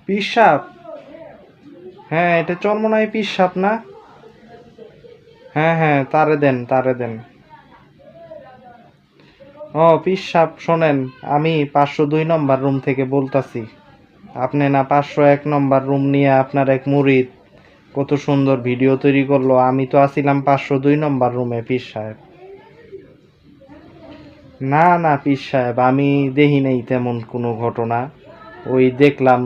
পীর সাপ? হ্যাঁ, এটা চরমোনাই পীর সাপ না? হ্যাঁ হ্যাঁ, তারে দেন, তারে দেন। ও পীর সাপ, শোনেন, আমি 502 নম্বর রুম থেকে বলতাছি। আপনি না 501 নম্বর রুম নিয়ে আপনার এক মুরিদ কত সুন্দর ভিডিও তৈরি করলো, আমি তো আছিলাম 502 নম্বর রুমে পীর সাহেব। না না পীর সাহেব, আমি দেখি নাই তেমন কোনো ঘটনা। ওই দেখলাম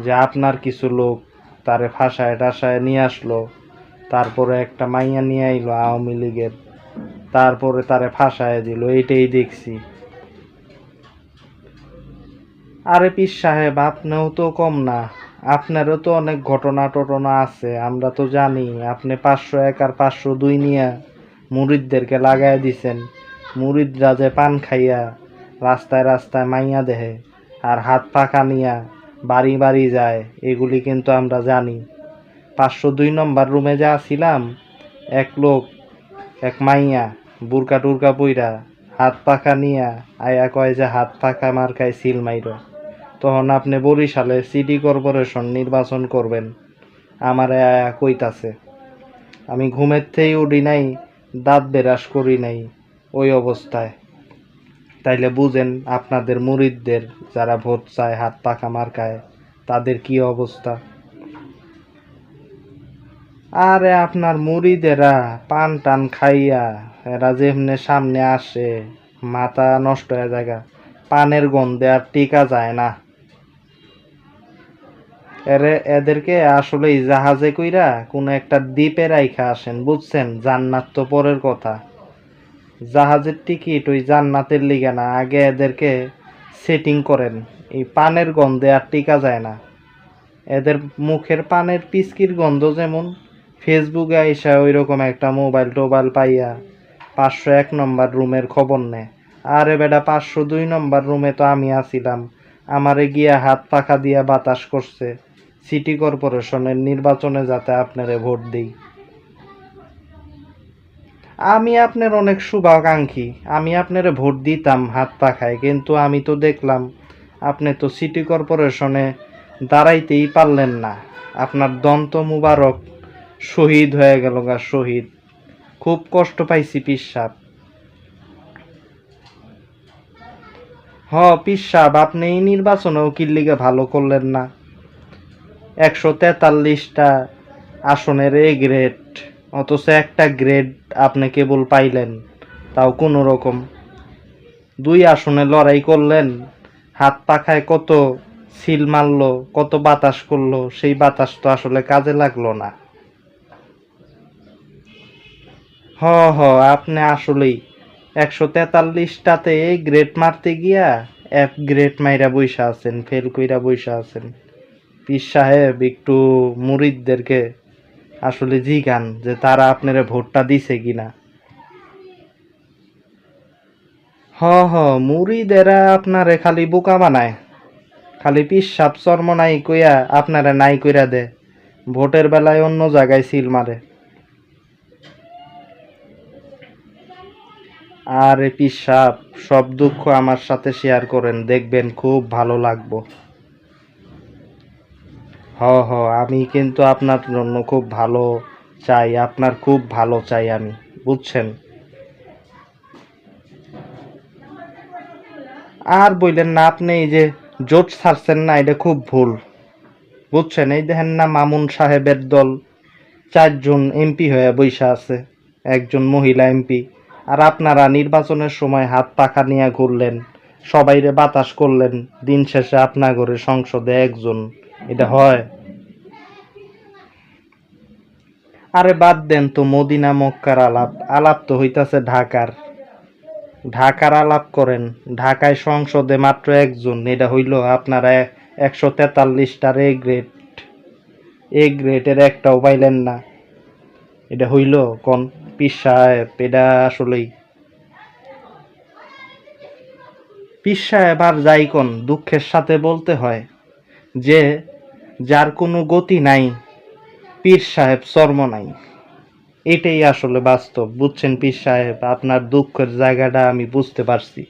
যে আপনার কিছু লোক তারে ফাঁসায় টাসায় নিয়ে আসলো, তারপরে একটা মাইয়া নিয়ে আইলো আওয়ামী লীগের, তারপরে তারে ফাঁসায় দিল, এইটাই দেখছি। আরে পীর সাহেব, আপনিও তো কম না, আপনারও তো অনেক ঘটনা টটনা আছে, আমরা তো জানি। আপনি 501 আর 502 নিয়ে মুরিদদেরকে লাগাই দিছেন। মুরিদরা যে পান খাইয়া রাস্তায় রাস্তায় মাইয়া দেহে আর হাত পাখা নিয়া বাড়ি বাড়ি যায়, এগুলি কিন্তু আমরা জানি। 502 নম্বর রুমে যা ছিলাম, এক লোক, এক মাইয়া বুরকা টুরকা পইরা হাত পাখা নিয়া আয়া কয় যে হাত পাখা মার্কায় সিল মাইর। তখন আপনি বরিশালে সিটি কর্পোরেশন নির্বাচন করবেন আমারে আয়া কইতাছে। আমি ঘুমের থেকেই উঠি নাই, দাঁত বেরাস করি নাই ওই অবস্থায়। তাইলে বুঝেন আপনাদের মুরিদদের যারা ভোট চায় হাত পাখা মার্কায়, তাদের কি অবস্থা। আরে আপনার মুরিদেরা পান টান খাইয়া এরা যেমনে সামনে আসে, মাথা নষ্ট হয়ে যায়। পানের গন্ধে আর টিকা যায় না। এদেরকে আসলে জাহাজে কইরা কোনো একটা দ্বীপে রাইখা আসেন, বুঝছেন? জান্নাত তো পরের কথা, জাহাজের টিকিট ওই জান্নাতের লিগে না, আগে এদেরকে সেটিং করেন। এই পানের গন্ধে আর টিকা যায় না। এদের মুখের পানের পিচকির গন্ধ যেমন, ফেসবুকে আইসা ওই রকম একটা মোবাইল টোবাইল পাইয়া 501 নম্বর রুমের খবর নেয়। আরে বেটা, 502 নম্বর রুমে তো আমি আছিলাম, আমারে গিয়া হাত পাখা দিয়া বাতাস করছে সিটি কর্পোরেশনের নির্বাচনে যাতে আপনারে ভোট দিই। আমি আপনার অনেক শুভাকাঙ্ক্ষী, আমি আপনারে ভোট দিতাম হাত পাখায়, কিন্তু আমি তো দেখলাম আপনি তো সিটি কর্পোরেশনে দাঁড়াইতেই পারলেন না। আপনার দন্ত মুবারক শহীদ হয়ে গেল গা, শহীদ। খুব কষ্ট পাইছি পীর সাহেব। পীর সাহেব, আপনি এই নির্বাচনেও কি লিগে ভালো করলেন না? 143টা আসনের এ গ্রেড, অথচ একটা গ্রেড আপনি কেবল পাইলেন, তাও কোনো রকম। 2 আসনে লড়াই করলেন, হাত পাখায় কত সিল মারলো, কত বাতাস করলো, সেই বাতাস তো আসলে কাজে লাগলো না। হ হ, আপনি আসলেই 143টাতে এই গ্রেড মারতে গিয়া এফ গ্রেড মাইরা বইসা আছেন, ফেল কইরা বইসা আছেন। পীর সাহেব, একটু মুরিদদেরকে আসলে জিগান যে তারা আপনারা ভোটটা দিছে কিনা। হ, মুরিদেরা আপনারে খালি বোকা বানায়, খালি পীর সাপ চর্ম নাই কইয়া আপনারা নাই কইরা দে, ভোটের বেলায় অন্য জায়গায় সিল মারে। আরে পীর সাপ, সব দুঃখ আমার সাথে শেয়ার করেন, দেখবেন খুব ভালো লাগবো। হ, আমি কিন্তু আপনার জন্য খুব ভালো চাই, আপনার খুব ভালো চাই আমি, বুঝছেন? আর বললেন না, আপনি এই যে জোট ছাড়ছেন না, এটা খুব ভুল, বুঝছেন? এই দেখেন না, মামুন সাহেবের দল 4 জন এমপি হয়ে বৈশা আছে, একজন মহিলা এমপি। আর আপনারা নির্বাচনের সময় হাত পাখা নিয়ে ঘুরলেন, সবাইরে বাতাস করলেন, দিন শেষে আপনার ঘরে সংসদে একজন। এটা হয়? আরে বাদ দেন তো মদিনা মক্কার আলাপ, আলাপ তো হইতাছে ঢাকার। ঢাকার আলাপ করেন, ঢাকায় সংসদে মাত্র একজন, এটা হইল আপনারা 143টার এ গ্রেডের একটাও পাইলেন না। এটা হইল কোন পীর সাহেব? এটা আসলেই পীর সাহেব আর যাই কোন, দুঃখের সাথে বলতে হয় যে যার কোনো গতি নাই, পীর সাহেব চর্ম নাই। এটাই আসলে বাস্তব, বুঝছেন পীর সাহেব? আপনার দুঃখের জায়গাটা আমি বুঝতে পারছি।